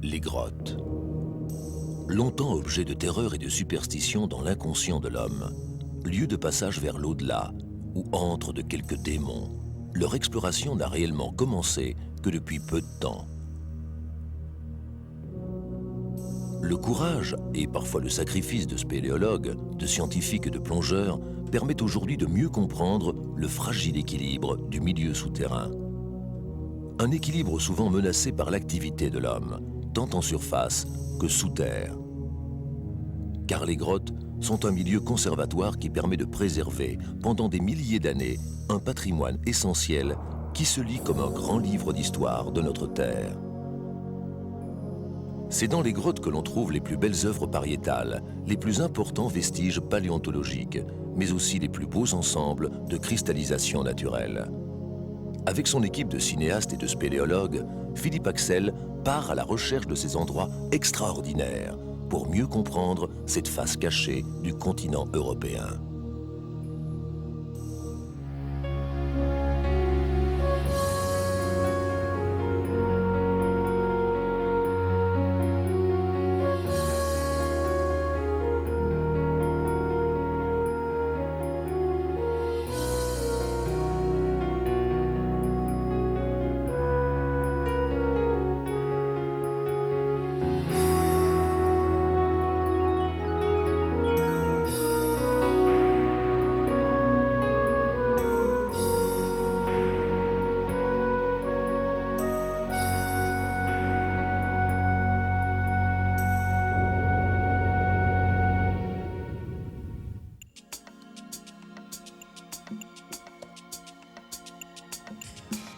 Les grottes. Longtemps objet de terreur et de superstition dans l'inconscient de l'homme, lieu de passage vers l'au-delà, où entrent de quelques démons, leur exploration n'a réellement commencé que depuis peu de temps. Le courage et parfois le sacrifice de spéléologues, de scientifiques et de plongeurs permettent aujourd'hui de mieux comprendre le fragile équilibre du milieu souterrain. Un équilibre souvent menacé par l'activité de l'homme, tant en surface que sous terre. Car les grottes sont un milieu conservatoire qui permet de préserver, pendant des milliers d'années, un patrimoine essentiel qui se lit comme un grand livre d'histoire de notre terre. C'est dans les grottes que l'on trouve les plus belles œuvres pariétales, les plus importants vestiges paléontologiques, mais aussi les plus beaux ensembles de cristallisation naturelle. Avec son équipe de cinéastes et de spéléologues, Philippe Axel part à la recherche de ces endroits extraordinaires pour mieux comprendre cette face cachée du continent européen.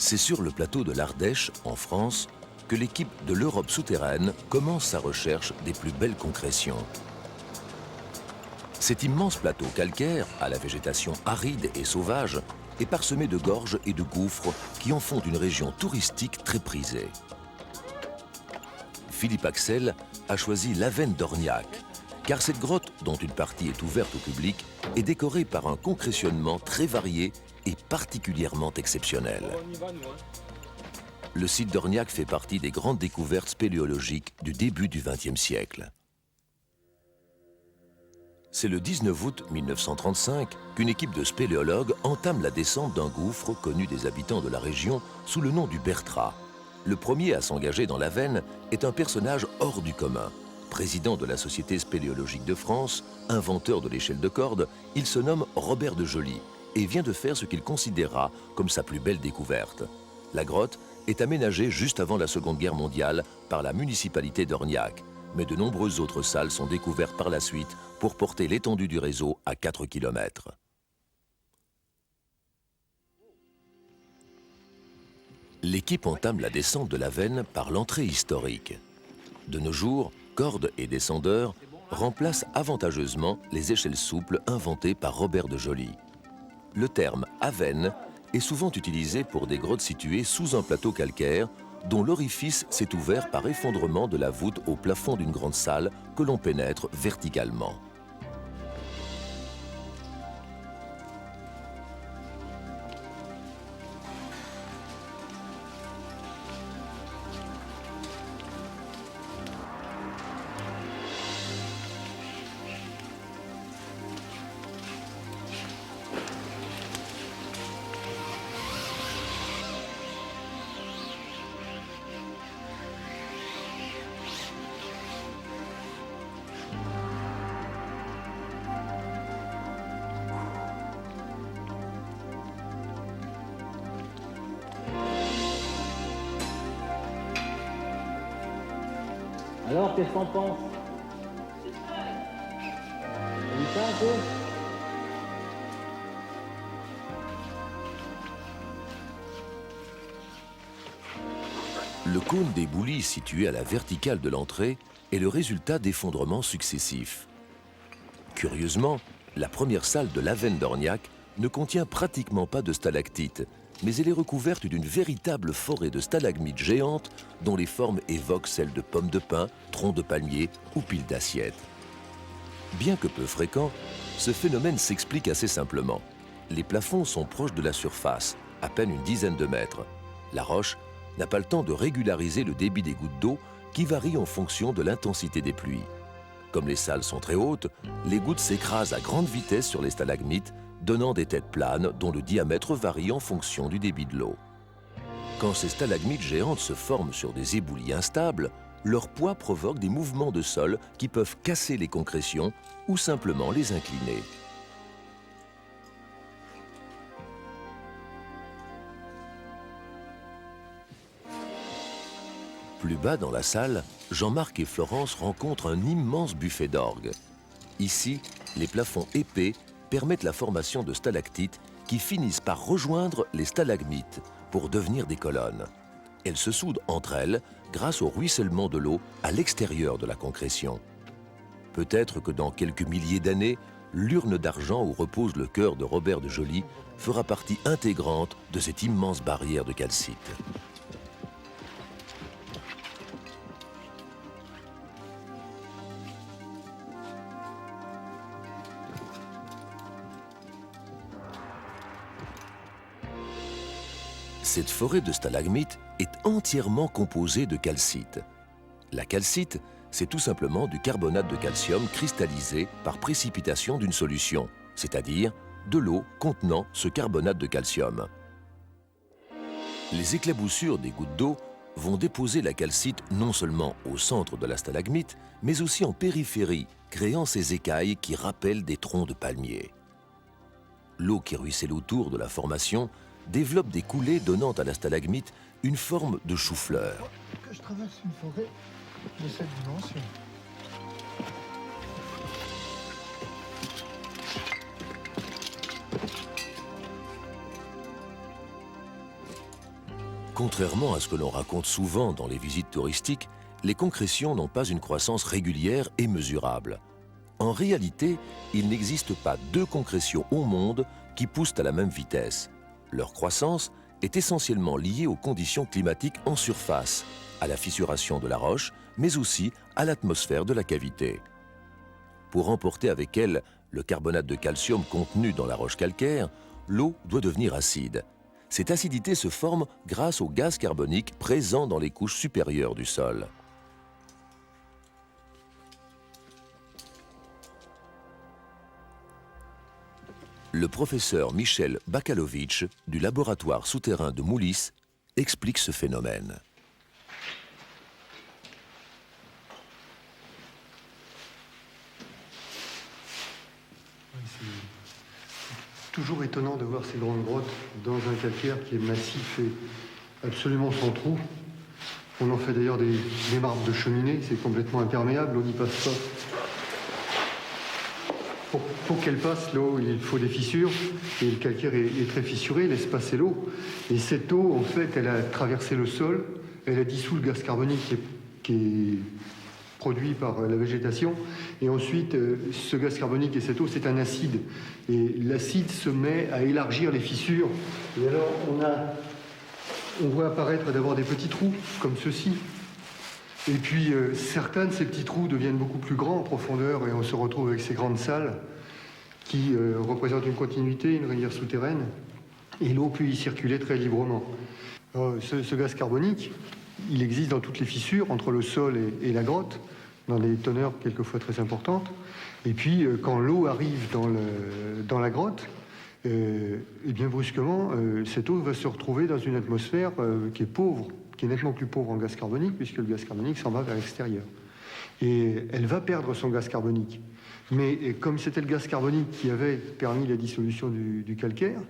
C'est sur le plateau de l'Ardèche, en France, que l'équipe de l'Europe souterraine commence sa recherche des plus belles concrétions. Cet immense plateau calcaire, à la végétation aride et sauvage, est parsemé de gorges et de gouffres qui en font une région touristique très prisée. Philippe Axel a choisi l'Avène d'Orniac, car cette grotte, dont une partie est ouverte au public, est décorée par un concrétionnement très varié et particulièrement exceptionnel. Le site d'Orniac fait partie des grandes découvertes spéléologiques du début du XXe siècle. C'est le 19 août 1935 qu'une équipe de spéléologues entame la descente d'un gouffre connu des habitants de la région sous le nom du Bertrat. Le premier à s'engager dans l'Avène est un personnage hors du commun. Président de la Société spéléologique de France, inventeur de l'échelle de corde, il se nomme Robert de Joly et vient de faire ce qu'il considéra comme sa plus belle découverte. La grotte est aménagée juste avant la Seconde Guerre mondiale par la municipalité d'Orniac, mais de nombreuses autres salles sont découvertes par la suite pour porter l'étendue du réseau à 4 km. L'équipe entame la descente de l'Avène par l'entrée historique. De nos jours, cordes et descendeurs remplacent avantageusement les échelles souples inventées par Robert de Joly. Le terme Avène est souvent utilisé pour des grottes situées sous un plateau calcaire dont l'orifice s'est ouvert par effondrement de la voûte au plafond d'une grande salle que l'on pénètre verticalement. Alors, qu'est-ce qu'on pense? T'as vu ça un peu? Le cône des boulis situé à la verticale de l'entrée est le résultat d'effondrements successifs. Curieusement, la première salle de l'Avène d'Orniac ne contient pratiquement pas de stalactites, mais elle est recouverte d'une véritable forêt de stalagmites géantes dont les formes évoquent celles de pommes de pin, troncs de palmier ou piles d'assiettes. Bien que peu fréquent, ce phénomène s'explique assez simplement. Les plafonds sont proches de la surface, à peine une dizaine de mètres. La roche n'a pas le temps de régulariser le débit des gouttes d'eau qui varient en fonction de l'intensité des pluies. Comme les salles sont très hautes, les gouttes s'écrasent à grande vitesse sur les stalagmites, donnant des têtes planes dont le diamètre varie en fonction du débit de l'eau. Quand ces stalagmites géantes se forment sur des éboulis instables, leur poids provoque des mouvements de sol qui peuvent casser les concrétions ou simplement les incliner. Plus bas dans la salle, Jean-Marc et Florence rencontrent un immense buffet d'orgue. Ici, les plafonds épais permettent la formation de stalactites qui finissent par rejoindre les stalagmites pour devenir des colonnes. Elles se soudent entre elles grâce au ruissellement de l'eau à l'extérieur de la concrétion. Peut-être que dans quelques milliers d'années, l'urne d'argent où repose le cœur de Robert de Joly fera partie intégrante de cette immense barrière de calcite. Cette forêt de stalagmites est entièrement composée de calcite. La calcite, c'est tout simplement du carbonate de calcium cristallisé par précipitation d'une solution, c'est-à-dire de l'eau contenant ce carbonate de calcium. Les éclaboussures des gouttes d'eau vont déposer la calcite non seulement au centre de la stalagmite, mais aussi en périphérie, créant ces écailles qui rappellent des troncs de palmiers. L'eau qui ruisselle autour de la formation développe des coulées donnant à la stalagmite une forme de chou-fleur. Que je traverse une forêt de cette dimension. Contrairement à ce que l'on raconte souvent dans les visites touristiques, les concrétions n'ont pas une croissance régulière et mesurable. En réalité, il n'existe pas deux concrétions au monde qui poussent à la même vitesse. Leur croissance est essentiellement liée aux conditions climatiques en surface, à la fissuration de la roche, mais aussi à l'atmosphère de la cavité. Pour emporter avec elle le carbonate de calcium contenu dans la roche calcaire, l'eau doit devenir acide. Cette acidité se forme grâce au gaz carbonique présent dans les couches supérieures du sol. Le professeur Michel Bakalovitch du laboratoire souterrain de Moulis explique ce phénomène. C'est toujours étonnant de voir ces grandes grottes dans un calcaire qui est massif et absolument sans trou. On en fait d'ailleurs des marbres de cheminée, c'est complètement imperméable, on n'y passe pas. Pour qu'elle passe, l'eau, il faut des fissures, et le calcaire est très fissuré, il laisse passer l'eau. Et cette eau, en fait, elle a traversé le sol, elle a dissous le gaz carbonique qui est produit par la végétation. Et ensuite, ce gaz carbonique et cette eau, c'est un acide. Et l'acide se met à élargir les fissures. Et alors, on voit apparaître d'abord des petits trous, comme ceci. Et puis, certains de ces petits trous deviennent beaucoup plus grands en profondeur et on se retrouve avec ces grandes salles qui représentent une continuité, une rivière souterraine, et l'eau peut y circuler très librement. Ce gaz carbonique, il existe dans toutes les fissures, entre le sol et la grotte, dans des teneurs quelquefois très importantes. Et puis, quand l'eau arrive dans la grotte, et bien brusquement, cette eau va se retrouver dans une atmosphère qui est pauvre, qui est nettement plus pauvre en gaz carbonique, puisque le gaz carbonique s'en va vers l'extérieur. Et elle va perdre son gaz carbonique. Mais comme c'était le gaz carbonique qui avait permis la dissolution du calcaire,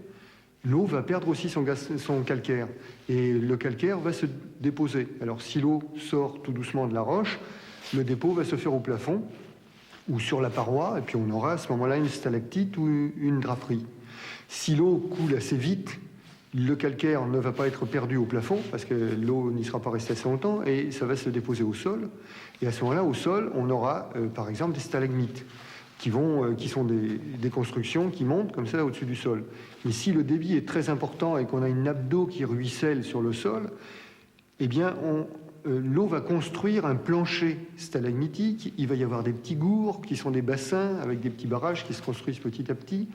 l'eau va perdre aussi son calcaire. Et le calcaire va se déposer. Alors si l'eau sort tout doucement de la roche, le dépôt va se faire au plafond ou sur la paroi, et puis on aura à ce moment-là une stalactite ou une draperie. Si l'eau coule assez vite, le calcaire ne va pas être perdu au plafond parce que l'eau n'y sera pas restée assez longtemps et ça va se déposer au sol. Et à ce moment-là, au sol, on aura par exemple des stalagmites qui sont des constructions qui montent comme ça au-dessus du sol. Mais si le débit est très important et qu'on a une nappe d'eau qui ruisselle sur le sol, eh bien l'eau va construire un plancher stalagmitique. Il va y avoir des petits gours qui sont des bassins avec des petits barrages qui se construisent petit à petit.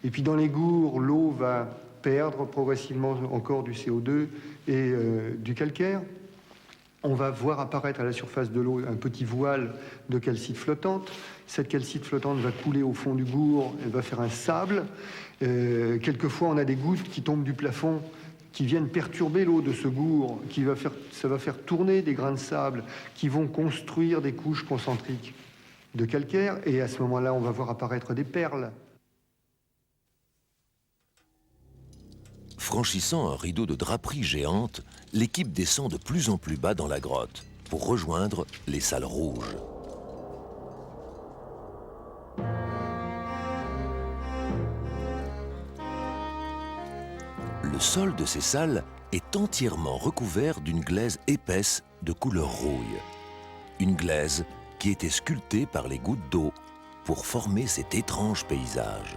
Et puis dans les gours, l'eau va perdre progressivement encore du CO2 et du calcaire. on va voir apparaître à la surface de l'eau un petit voile de calcite flottante. Cette calcite flottante va couler au fond du gourd, elle va faire un sable. Quelquefois, on a des gouttes qui tombent du plafond, qui viennent perturber l'eau de ce gourd, ça va faire tourner des grains de sable qui vont construire des couches concentriques de calcaire. Et à ce moment-là, on va voir apparaître des perles. Franchissant un rideau de draperie géante, l'équipe descend de plus en plus bas dans la grotte pour rejoindre les salles rouges. Le sol de ces salles est entièrement recouvert d'une glaise épaisse de couleur rouille. Une glaise qui était sculptée par les gouttes d'eau pour former cet étrange paysage.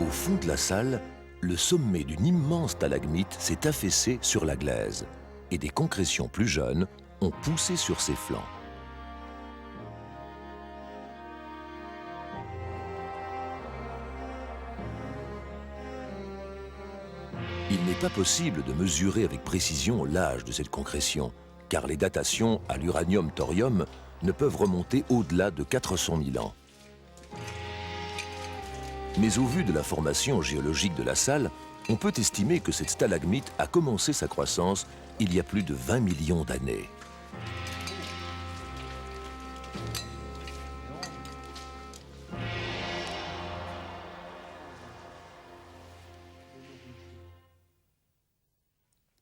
Au fond de la salle, le sommet d'une immense stalagmite s'est affaissé sur la glaise et des concrétions plus jeunes ont poussé sur ses flancs. Il n'est pas possible de mesurer avec précision l'âge de cette concrétion, car les datations à l'uranium-thorium ne peuvent remonter au-delà de 400 000 ans. Mais au vu de la formation géologique de la salle, on peut estimer que cette stalagmite a commencé sa croissance il y a plus de 20 millions d'années.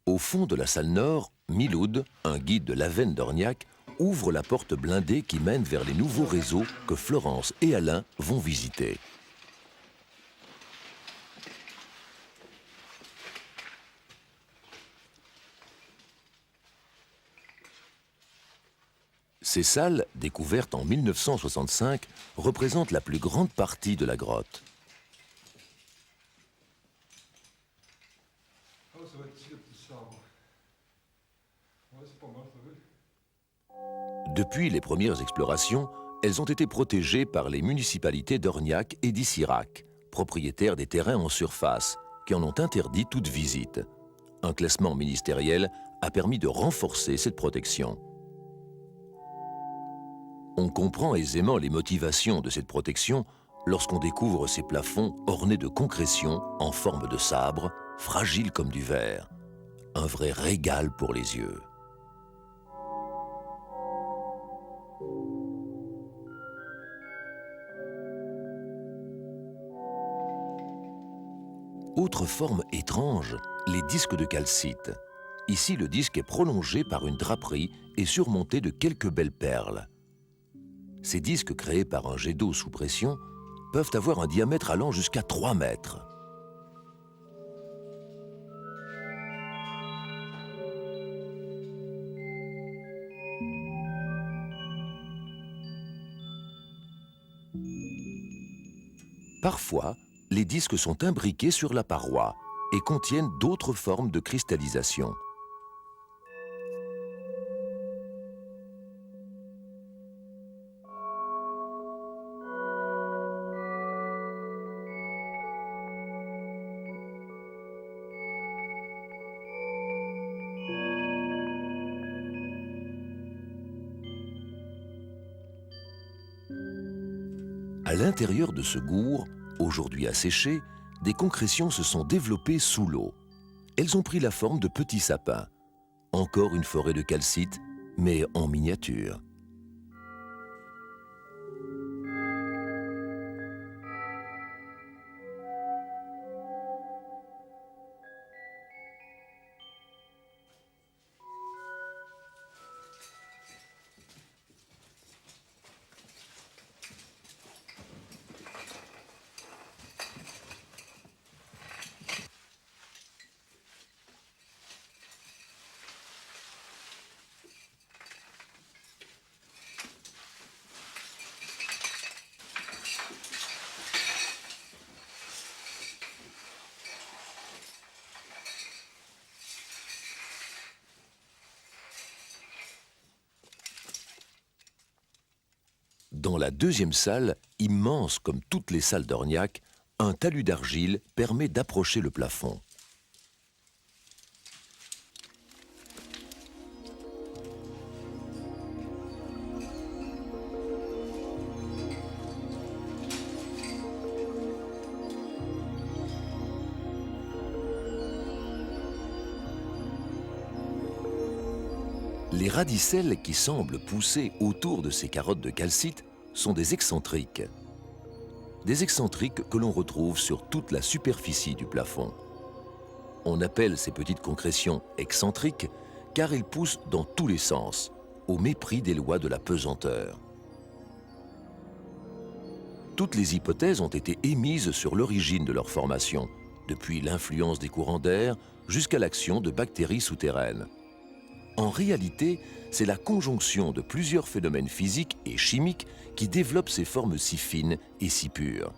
Au fond de la salle nord, Miloud, un guide de l'Avenne d'Orniac, ouvre la porte blindée qui mène vers les nouveaux réseaux que Florence et Alain vont visiter. Ces salles, découvertes en 1965, représentent la plus grande partie de la grotte. Depuis les premières explorations, elles ont été protégées par les municipalités d'Orniac et d'Issirac, propriétaires des terrains en surface, qui en ont interdit toute visite. Un classement ministériel a permis de renforcer cette protection. On comprend aisément les motivations de cette protection lorsqu'on découvre ces plafonds ornés de concrétions en forme de sabre, fragiles comme du verre. Un vrai régal pour les yeux. Autre forme étrange, les disques de calcite. Ici, le disque est prolongé par une draperie et surmonté de quelques belles perles. Ces disques créés par un jet d'eau sous pression peuvent avoir un diamètre allant jusqu'à 3 mètres. Parfois, les disques sont imbriqués sur la paroi et contiennent d'autres formes de cristallisation. À l'intérieur de ce gourd, aujourd'hui asséché, des concrétions se sont développées sous l'eau. Elles ont pris la forme de petits sapins. Encore une forêt de calcite, mais en miniature. Dans la deuxième salle, immense comme toutes les salles d'Orniac, un talus d'argile permet d'approcher le plafond. Les radicelles qui semblent pousser autour de ces carottes de calcite sont des excentriques. Des excentriques que l'on retrouve sur toute la superficie du plafond. On appelle ces petites concrétions excentriques car elles poussent dans tous les sens, au mépris des lois de la pesanteur. Toutes les hypothèses ont été émises sur l'origine de leur formation, depuis l'influence des courants d'air jusqu'à l'action de bactéries souterraines. En réalité, c'est la conjonction de plusieurs phénomènes physiques et chimiques qui développent ces formes si fines et si pures.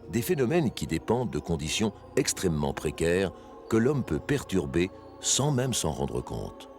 Des phénomènes qui dépendent de conditions extrêmement précaires que l'homme peut perturber sans même s'en rendre compte.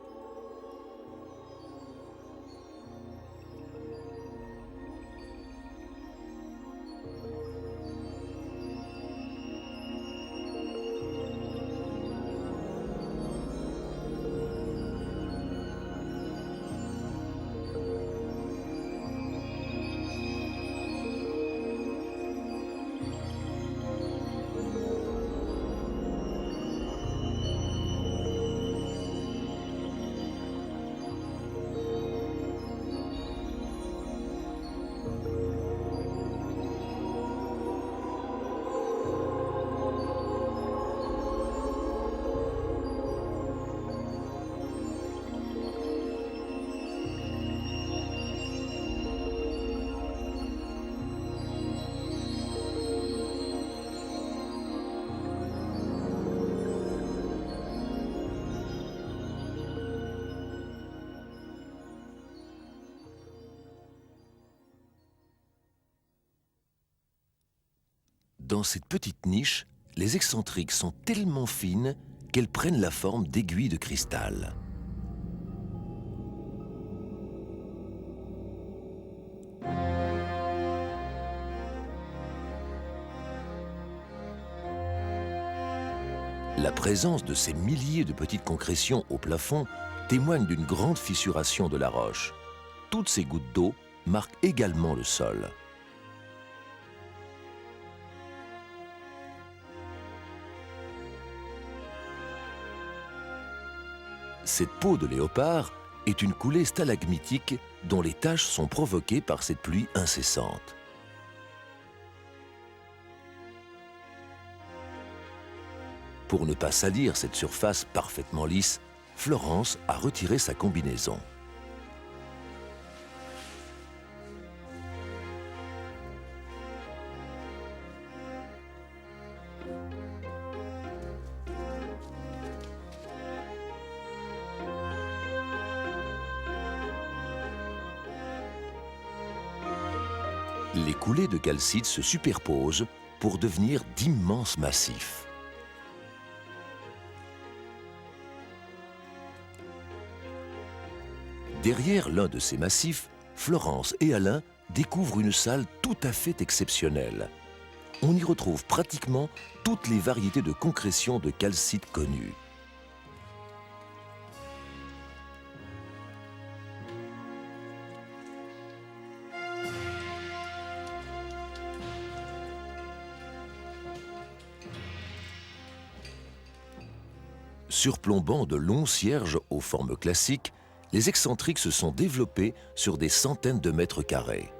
Dans cette petite niche, les excentriques sont tellement fines qu'elles prennent la forme d'aiguilles de cristal. La présence de ces milliers de petites concrétions au plafond témoigne d'une grande fissuration de la roche. Toutes ces gouttes d'eau marquent également le sol. Cette peau de léopard est une coulée stalagmitique dont les taches sont provoquées par cette pluie incessante. Pour ne pas salir cette surface parfaitement lisse, Florence a retiré sa combinaison. Les coulées de calcite se superposent pour devenir d'immenses massifs. Derrière l'un de ces massifs, Florence et Alain découvrent une salle tout à fait exceptionnelle. On y retrouve pratiquement toutes les variétés de concrétions de calcite connues. Surplombant de longs cierges aux formes classiques, les excentriques se sont développés sur des centaines de mètres carrés.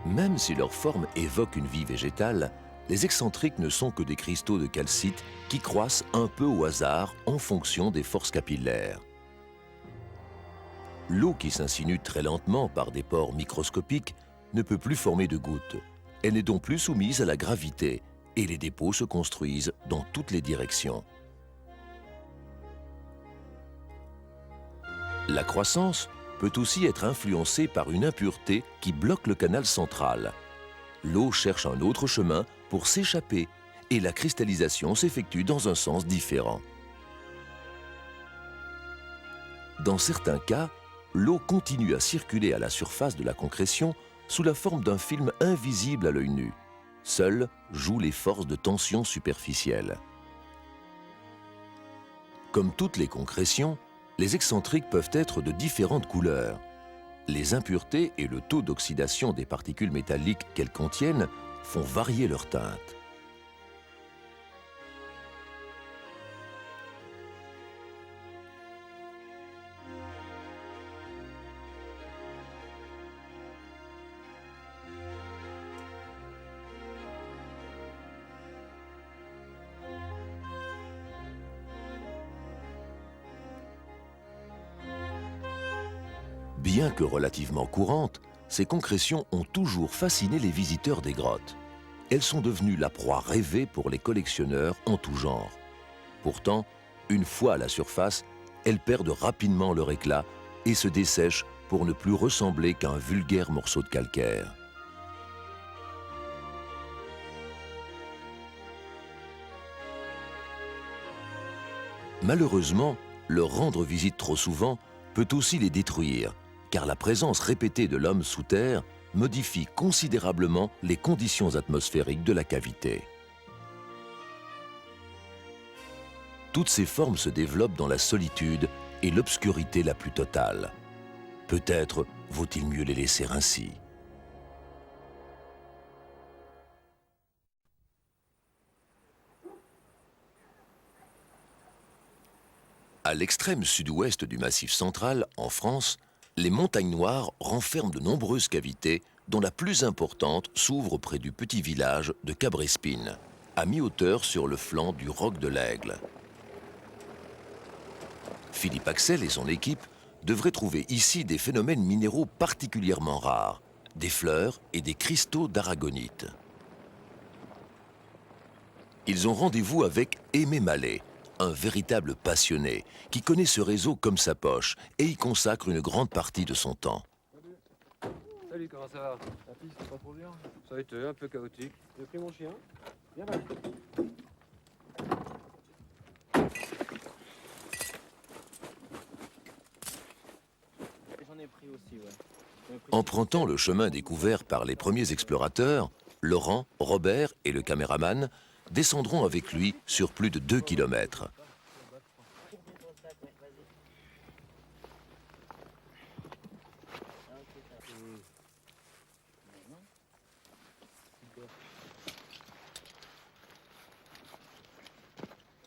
Même si leur forme évoque une vie végétale, les excentriques ne sont que des cristaux de calcite qui croissent un peu au hasard en fonction des forces capillaires. L'eau qui s'insinue très lentement par des pores microscopiques ne peut plus former de gouttes. Elle n'est donc plus soumise à la gravité et les dépôts se construisent dans toutes les directions. La croissance, peut aussi être influencée par une impureté qui bloque le canal central. L'eau cherche un autre chemin pour s'échapper et la cristallisation s'effectue dans un sens différent. Dans certains cas, l'eau continue à circuler à la surface de la concrétion sous la forme d'un film invisible à l'œil nu. Seules jouent les forces de tension superficielle. Comme toutes les concrétions, les excentriques peuvent être de différentes couleurs. Les impuretés et le taux d'oxydation des particules métalliques qu'elles contiennent font varier leur teinte. Bien que relativement courantes, ces concrétions ont toujours fasciné les visiteurs des grottes. Elles sont devenues la proie rêvée pour les collectionneurs en tout genre. Pourtant, une fois à la surface, elles perdent rapidement leur éclat et se dessèchent pour ne plus ressembler qu'à un vulgaire morceau de calcaire. Malheureusement, leur rendre visite trop souvent peut aussi les détruire, car la présence répétée de l'homme sous terre modifie considérablement les conditions atmosphériques de la cavité. Toutes ces formes se développent dans la solitude et l'obscurité la plus totale. Peut-être vaut-il mieux les laisser ainsi. À l'extrême sud-ouest du Massif central, en France, les montagnes noires renferment de nombreuses cavités, dont la plus importante s'ouvre près du petit village de Cabrespine, à mi-hauteur sur le flanc du Roc de l'Aigle. Philippe Axel et son équipe devraient trouver ici des phénomènes minéraux particulièrement rares, des fleurs et des cristaux d'aragonite. Ils ont rendez-vous avec Aimé Mallet, un véritable passionné qui connaît ce réseau comme sa poche et y consacre une grande partie de son temps. Salut, comment ça va? La piste, c'est pas trop bien. Ça a été un peu chaotique. J'ai pris mon chien. Viens là. J'en ai pris aussi, ouais. Empruntant le chemin découvert par les premiers explorateurs, Laurent, Robert et le caméraman descendront avec lui sur plus de 2 kilomètres.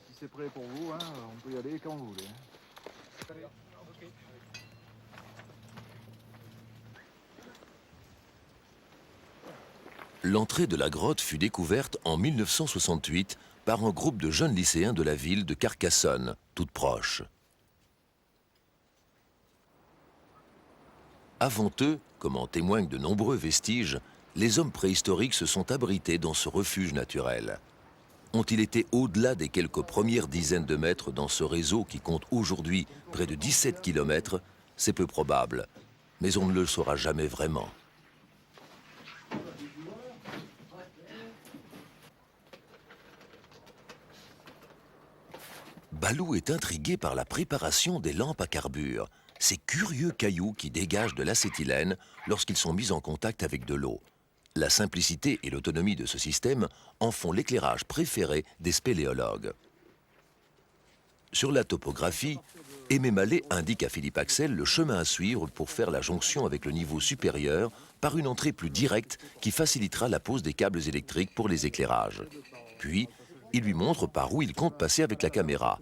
Si c'est prêt pour vous, hein, on peut y aller quand vous voulez. L'entrée de la grotte fut découverte en 1968 par un groupe de jeunes lycéens de la ville de Carcassonne, toute proche. Avant eux, comme en témoignent de nombreux vestiges, les hommes préhistoriques se sont abrités dans ce refuge naturel. Ont-ils été au-delà des quelques premières dizaines de mètres dans ce réseau qui compte aujourd'hui près de 17 km? C'est peu probable, mais on ne le saura jamais vraiment. Balou est intrigué par la préparation des lampes à carbure, ces curieux cailloux qui dégagent de l'acétylène lorsqu'ils sont mis en contact avec de l'eau. La simplicité et l'autonomie de ce système en font l'éclairage préféré des spéléologues. Sur la topographie, Aimé Mallet indique à Philippe Axel le chemin à suivre pour faire la jonction avec le niveau supérieur par une entrée plus directe qui facilitera la pose des câbles électriques pour les éclairages. Puis, il lui montre par où il compte passer avec la caméra.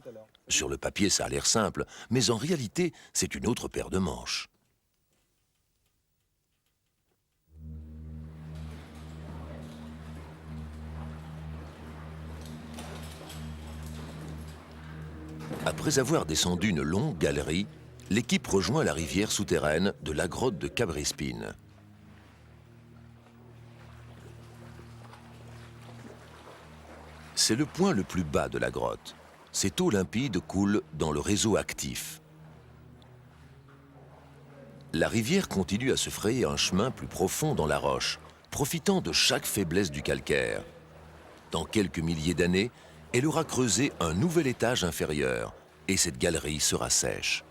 Sur le papier, ça a l'air simple, mais en réalité, c'est une autre paire de manches. Après avoir descendu une longue galerie, l'équipe rejoint la rivière souterraine de la grotte de Cabrespine. C'est le point le plus bas de la grotte. Cette eau limpide coule dans le réseau actif. La rivière continue à se frayer un chemin plus profond dans la roche, profitant de chaque faiblesse du calcaire. Dans quelques milliers d'années, elle aura creusé un nouvel étage inférieur et cette galerie sera sèche.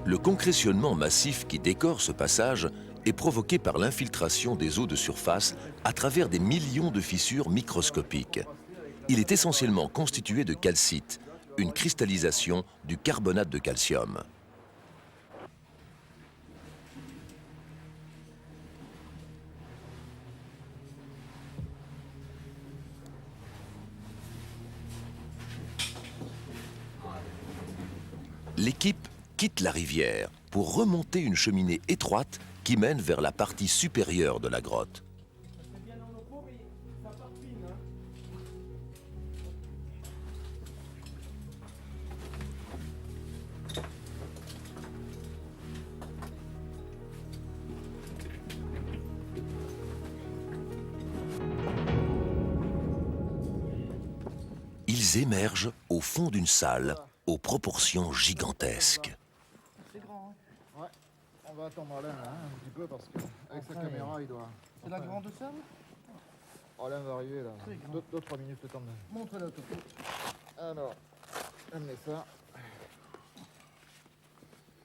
Le concrétionnement massif qui décore ce passage est provoqué par l'infiltration des eaux de surface à travers des millions de fissures microscopiques. Il est essentiellement constitué de calcite, une cristallisation du carbonate de calcium. L'équipe quitte la rivière pour remonter une cheminée étroite qui mène vers la partie supérieure de la grotte. Ils émergent au fond d'une salle aux proportions gigantesques. C'est grand, hein? Ouais. On va attendre Alain là, un petit peu parce qu'avec sa caméra, il doit... C'est la grande salle? Alain va arriver là. 2-3 minutes le temps de... Montre-la tout. Alors, amenez ça.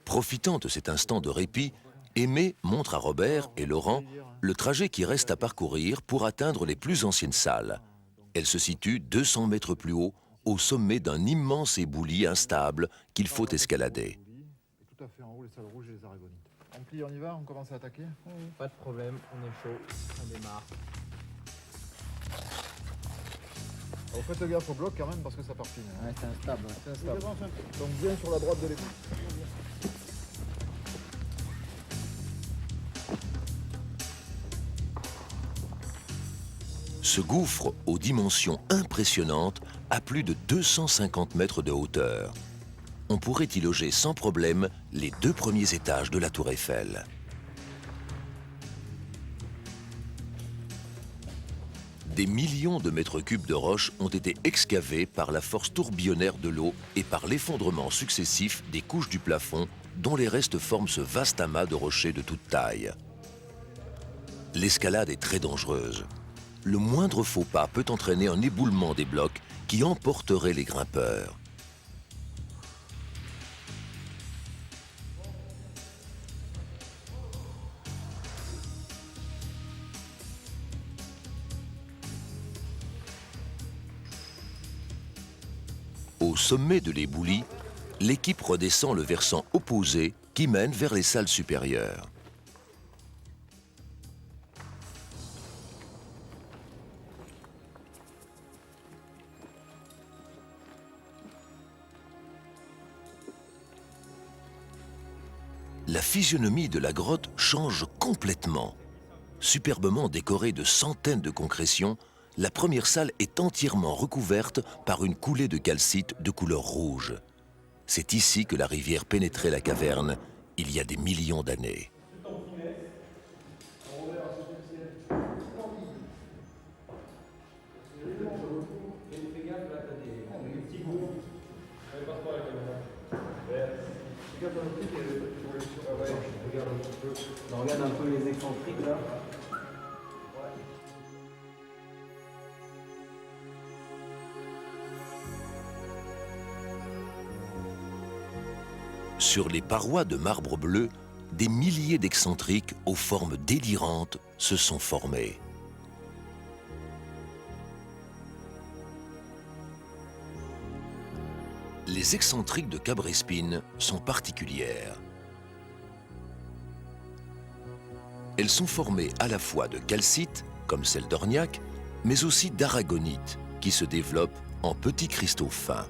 Profitant de cet instant de répit, Aimé montre à Robert et Laurent le trajet qui reste à parcourir pour atteindre les plus anciennes salles. Elles se situent 200 mètres plus haut, au sommet d'un immense éboulis instable qu'il faut escalader. Et tout à fait en haut, les salles rouges et les aragonites. On plie, on y va, on commence à attaquer. Pas de problème, on est chaud, on démarre. Alors faites gaffe au bloc quand même parce que ça partine. Ouais, c'est instable. Ouais. C'est instable. Donc bien sur la droite de l'écoute. Ce gouffre aux dimensions impressionnantes a plus de 250 mètres de hauteur. On pourrait y loger sans problème les 2 premiers étages de la Tour Eiffel. Des millions de mètres cubes de roches ont été excavés par la force tourbillonnaire de l'eau et par l'effondrement successif des couches du plafond dont les restes forment ce vaste amas de rochers de toute taille. L'escalade est très dangereuse. Le moindre faux pas peut entraîner un éboulement des blocs qui emporterait les grimpeurs. Au sommet de l'éboulis, l'équipe redescend le versant opposé qui mène vers les salles supérieures. La physionomie de la grotte change complètement. Superbement décorée de centaines de concrétions, la première salle est entièrement recouverte par une coulée de calcite de couleur rouge. C'est ici que la rivière pénétrait la caverne il y a des millions d'années. On regarde un peu les excentriques là. Sur les parois de marbre bleu, des milliers d'excentriques aux formes délirantes se sont formés. Les excentriques de Cabrespine sont particulières. Elles sont formées à la fois de calcite, comme celle d'Orniac, mais aussi d'aragonite, qui se développent en petits cristaux fins.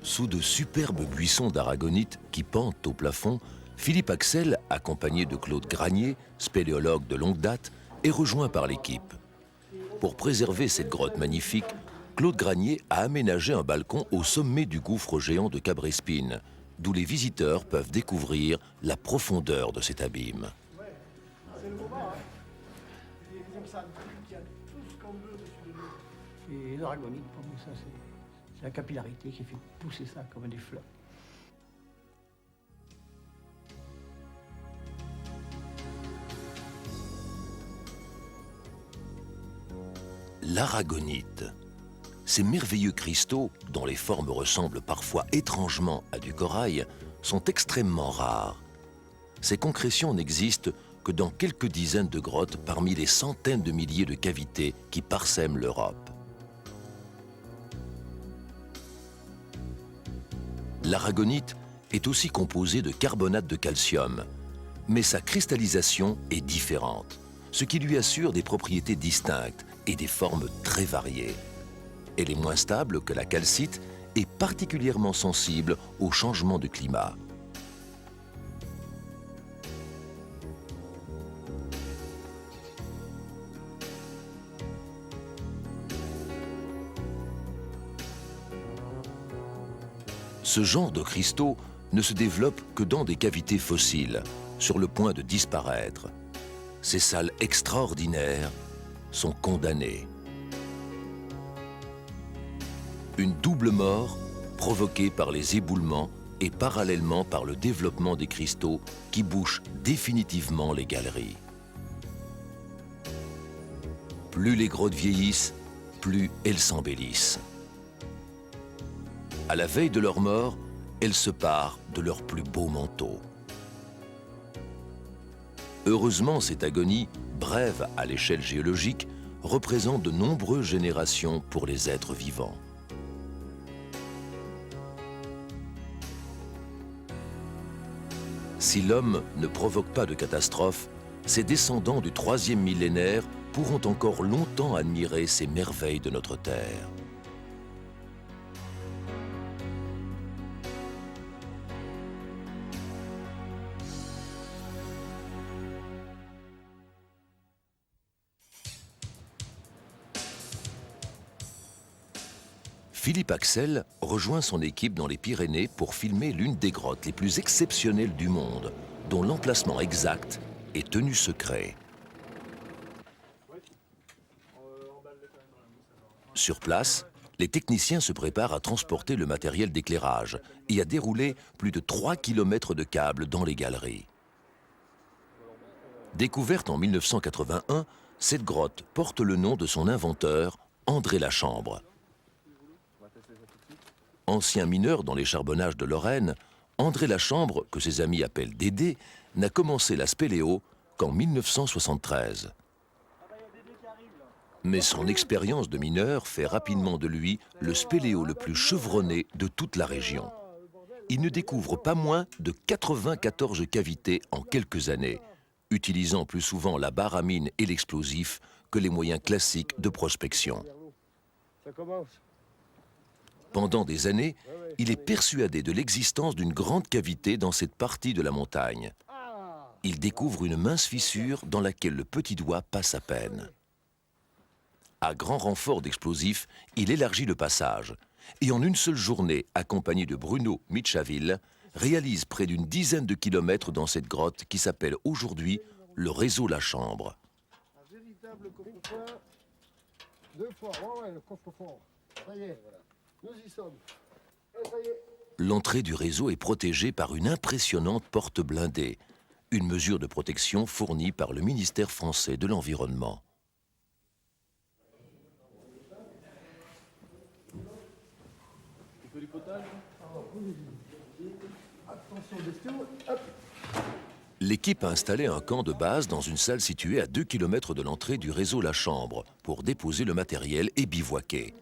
Sous de superbes buissons d'aragonite qui pendent au plafond, Philippe Axel, accompagné de Claude Granier, spéléologue de longue date, est rejoint par l'équipe. Pour préserver cette grotte magnifique, Claude Granier a aménagé un balcon au sommet du gouffre géant de Cabrespine, d'où les visiteurs peuvent découvrir la profondeur de cet abîme. C'est le moment, hein. C'est comme ça, il y a tout ce qu'on veut dessus de nous. Et l'aragonite, pour nous, ça, c'est la capillarité qui fait pousser ça comme des fleurs. L'aragonite. Ces merveilleux cristaux, dont les formes ressemblent parfois étrangement à du corail, sont extrêmement rares. Ces concrétions n'existent que dans quelques dizaines de grottes parmi les centaines de milliers de cavités qui parsèment l'Europe. L'aragonite est aussi composée de carbonate de calcium, mais sa cristallisation est différente, ce qui lui assure des propriétés distinctes et des formes très variées. Elle est moins stable que la calcite et particulièrement sensible aux changements de climat. Ce genre de cristaux ne se développe que dans des cavités fossiles, sur le point de disparaître. Ces salles extraordinaires sont condamnées. Une double mort provoquée par les éboulements et parallèlement par le développement des cristaux qui bouchent définitivement les galeries. Plus les grottes vieillissent, plus elles s'embellissent. À la veille de leur mort, elles se parent de leurs plus beaux manteaux. Heureusement, cette agonie, brève à l'échelle géologique, représente de nombreuses générations pour les êtres vivants. Si l'homme ne provoque pas de catastrophe, ses descendants du 3e millénaire pourront encore longtemps admirer ces merveilles de notre Terre. Philippe Axel rejoint son équipe dans les Pyrénées pour filmer l'une des grottes les plus exceptionnelles du monde, dont l'emplacement exact est tenu secret. Sur place, les techniciens se préparent à transporter le matériel d'éclairage et à dérouler plus de 3 km de câbles dans les galeries. Découverte en 1981, cette grotte porte le nom de son inventeur, André Lachambre. Ancien mineur dans les charbonnages de Lorraine, André Lachambre, que ses amis appellent Dédé, n'a commencé la spéléo qu'en 1973. Mais son expérience de mineur fait rapidement de lui le spéléo le plus chevronné de toute la région. Il ne découvre pas moins de 94 cavités en quelques années, utilisant plus souvent la barre à mine et l'explosif que les moyens classiques de prospection. Pendant des années, il est persuadé de l'existence d'une grande cavité dans cette partie de la montagne. Il découvre une mince fissure dans laquelle le petit doigt passe à peine. À grand renfort d'explosifs, il élargit le passage et en une seule journée, accompagné de Bruno Mitchaville, réalise près d'une dizaine de kilomètres dans cette grotte qui s'appelle aujourd'hui le réseau Lachambre. Un véritable coffre-fort. 2 fois, ouais, le coffre-fort. Ça y est, voilà. Nous y sommes. Et ça y est. L'entrée du réseau est protégée par une impressionnante porte blindée, une mesure de protection fournie par le ministère français de l'Environnement. L'équipe a installé un camp de base dans une salle située à 2 km de l'entrée du réseau Lachambre pour déposer le matériel et bivouaquer.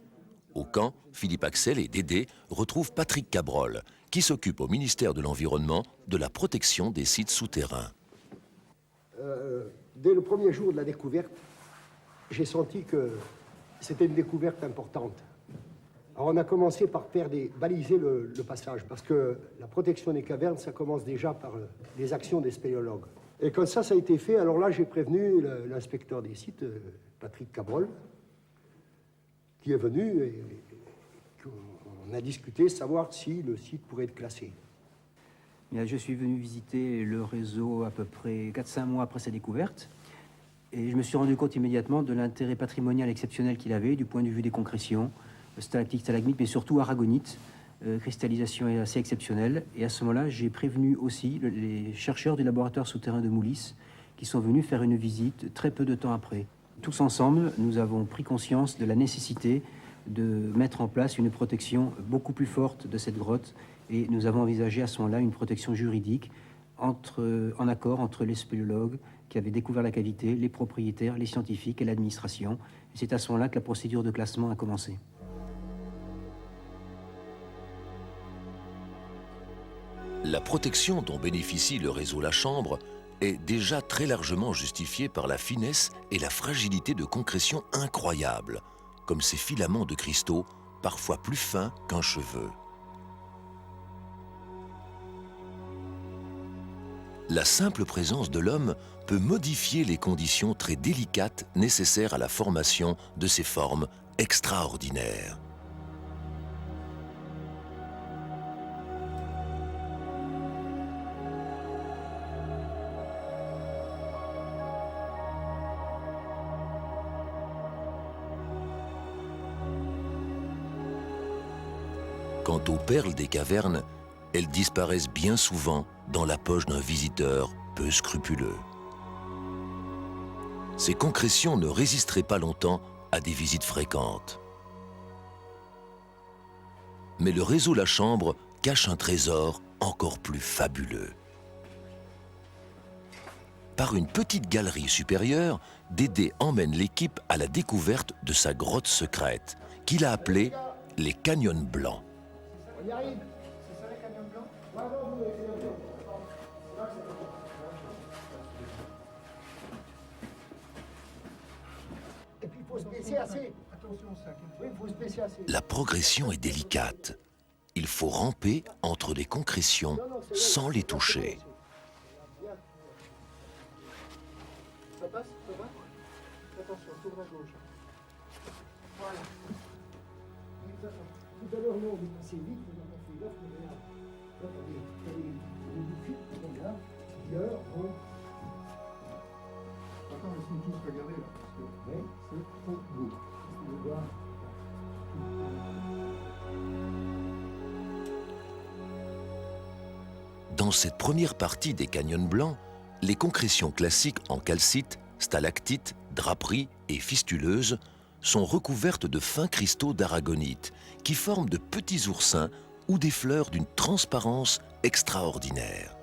Au camp, Philippe Axel et Dédé retrouvent Patrick Cabrol, qui s'occupe au ministère de l'Environnement de la protection des sites souterrains. Dès le premier jour de la découverte, j'ai senti que c'était une découverte importante. Alors on a commencé par baliser le passage, parce que la protection des cavernes, ça commence déjà par les actions des spéléologues. Et quand ça a été fait, alors là j'ai prévenu l'inspecteur des sites, Patrick Cabrol, qui est venu et qu'on a discuté, savoir si le site pourrait être classé. Je suis venu visiter le réseau à peu près 4-5 mois après sa découverte. Et je me suis rendu compte immédiatement de l'intérêt patrimonial exceptionnel qu'il avait du point de vue des concrétions, stalactites, stalagmites, mais surtout aragonites. Cristallisation est assez exceptionnelle. Et à ce moment-là, j'ai prévenu aussi les chercheurs du laboratoire souterrain de Moulis qui sont venus faire une visite très peu de temps après. Tous ensemble, nous avons pris conscience de la nécessité de mettre en place une protection beaucoup plus forte de cette grotte. Et nous avons envisagé à ce moment-là une protection juridique en accord entre les spéléologues qui avaient découvert la cavité, les propriétaires, les scientifiques et l'administration. Et c'est à ce moment-là que la procédure de classement a commencé. La protection dont bénéficie le réseau La Chambre est déjà très largement justifiée par la finesse et la fragilité de concrétion incroyables, comme ces filaments de cristaux, parfois plus fins qu'un cheveu. La simple présence de l'homme peut modifier les conditions très délicates nécessaires à la formation de ces formes extraordinaires. Quant aux perles des cavernes, elles disparaissent bien souvent dans la poche d'un visiteur peu scrupuleux. Ces concrétions ne résisteraient pas longtemps à des visites fréquentes. Mais le réseau La Chambre cache un trésor encore plus fabuleux. Par une petite galerie supérieure, Dédé emmène l'équipe à la découverte de sa grotte secrète, qu'il a appelée les Canyons Blancs. On y arrive. C'est ça les camions blancs? Ouais, non, vous, et puis il faut se baisser assez. Attention, ça. Oui, il faut se baisser assez. La progression est délicate. Il faut ramper entre les concrétions sans les toucher. Ça passe? Ça va? Attention, tourne à gauche. Voilà. Tout à l'heure, nous, on est passé vite, on a fait l'offre, mais regarde. Quand on est vite, regarde, hier, bon. Attends, laisse-nous tous regarder là, parce que c'est trop beau. On va voir. Dans cette première partie des canyons blancs, les concrétions classiques en calcite, stalactites, draperies et fistuleuses sont recouvertes de fins cristaux d'aragonite qui forment de petits oursins ou des fleurs d'une transparence extraordinaire.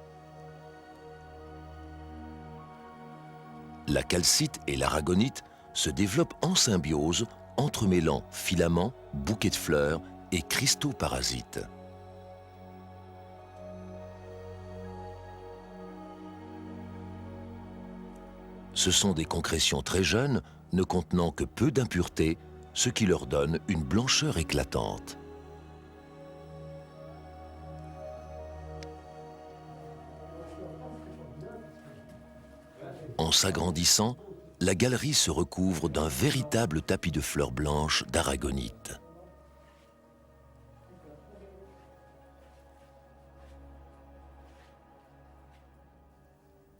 La calcite et l'aragonite se développent en symbiose, entremêlant filaments, bouquets de fleurs et cristaux parasites. Ce sont des concrétions très jeunes, ne contenant que peu d'impuretés, ce qui leur donne une blancheur éclatante. En s'agrandissant, la galerie se recouvre d'un véritable tapis de fleurs blanches d'aragonite.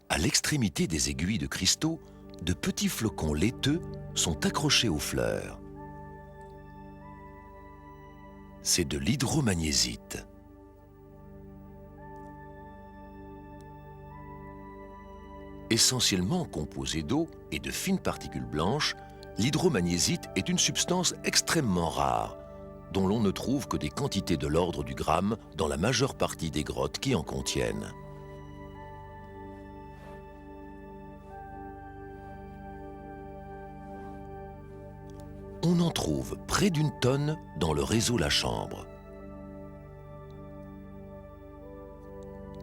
À l'extrémité des aiguilles de cristaux, de petits flocons laiteux sont accrochés aux fleurs. C'est de l'hydromagnésite. Essentiellement composé d'eau et de fines particules blanches, l'hydromagnésite est une substance extrêmement rare, dont l'on ne trouve que des quantités de l'ordre du gramme dans la majeure partie des grottes qui en contiennent. On en trouve près d'une tonne dans le réseau La Chambre.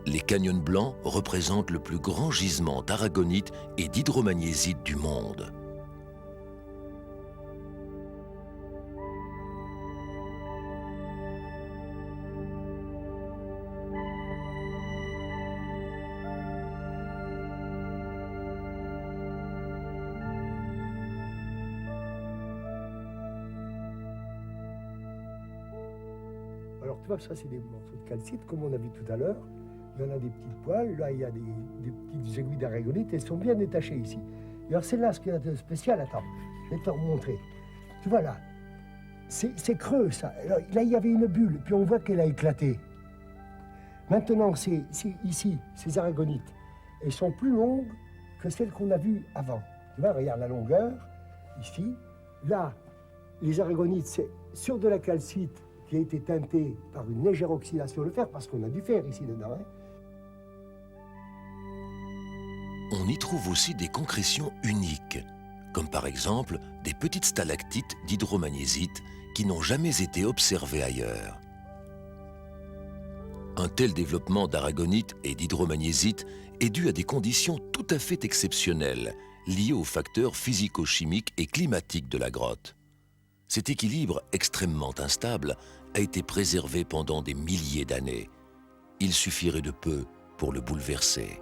Les canyons blancs représentent le plus grand gisement d'aragonite et d'hydromagnésite du monde. vois, ça c'est des morceaux de calcite, comme on a vu tout à l'heure. Il y en a des petites poils, là il y a des petites aiguilles d'aragonite, elles sont bien détachées ici. Et alors celle-là, ce qu'il y a de spécial, attends, je vais te remontrer. Tu vois là, c'est creux ça. Alors, là il y avait une bulle, puis on voit qu'elle a éclaté. Maintenant, c'est ici, ces aragonites, elles sont plus longues que celles qu'on a vues avant. Tu vois, regarde la longueur, ici. Là, les aragonites, c'est sur de la calcite qui a été teintée par une légère oxydation de fer, parce qu'on a du fer ici dedans. Hein. On y trouve aussi des concrétions uniques, comme par exemple des petites stalactites d'hydromagnésite qui n'ont jamais été observées ailleurs. Un tel développement d'aragonite et d'hydromagnésite est dû à des conditions tout à fait exceptionnelles, liées aux facteurs physico-chimiques et climatiques de la grotte. Cet équilibre extrêmement instable a été préservé pendant des milliers d'années. Il suffirait de peu pour le bouleverser.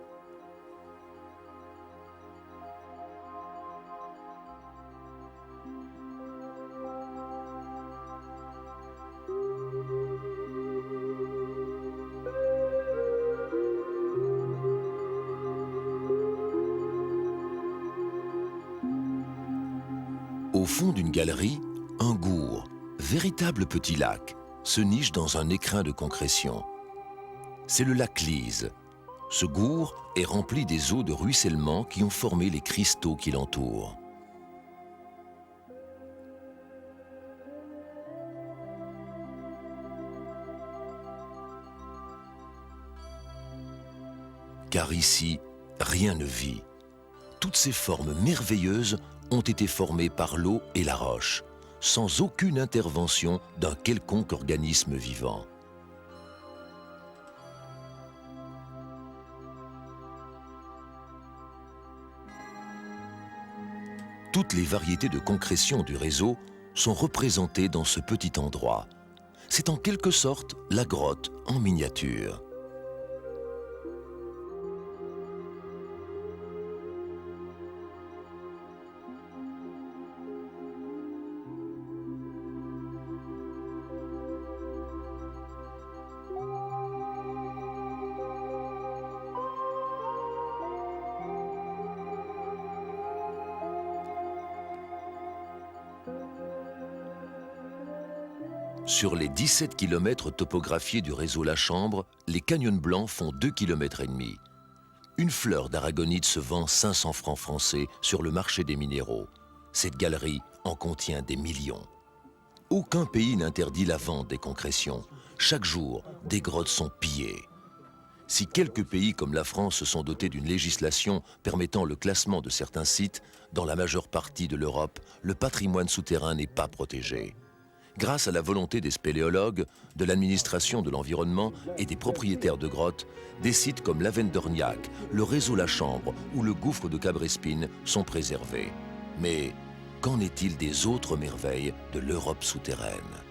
Au fond d'une galerie, un gourd, véritable petit lac, se niche dans un écrin de concrétion. C'est le lac Lise. Ce gourd est rempli des eaux de ruissellement qui ont formé les cristaux qui l'entourent. Car ici, rien ne vit. Toutes ces formes merveilleuses ont été formées par l'eau et la roche, sans aucune intervention d'un quelconque organisme vivant. Toutes les variétés de concrétion du réseau sont représentées dans ce petit endroit. C'est en quelque sorte la grotte en miniature. Sur les 17 km topographiés du réseau La Chambre, les canyons blancs font 2,5 km. Une fleur d'aragonite se vend 500 francs français sur le marché des minéraux. Cette galerie en contient des millions. Aucun pays n'interdit la vente des concrétions. Chaque jour, des grottes sont pillées. Si quelques pays comme la France se sont dotés d'une législation permettant le classement de certains sites, dans la majeure partie de l'Europe, le patrimoine souterrain n'est pas protégé. Grâce à la volonté des spéléologues, de l'administration de l'environnement et des propriétaires de grottes, des sites comme l'Avenne-d'Orniac, le réseau La Chambre ou le gouffre de Cabrespine sont préservés. Mais qu'en est-il des autres merveilles de l'Europe souterraine ?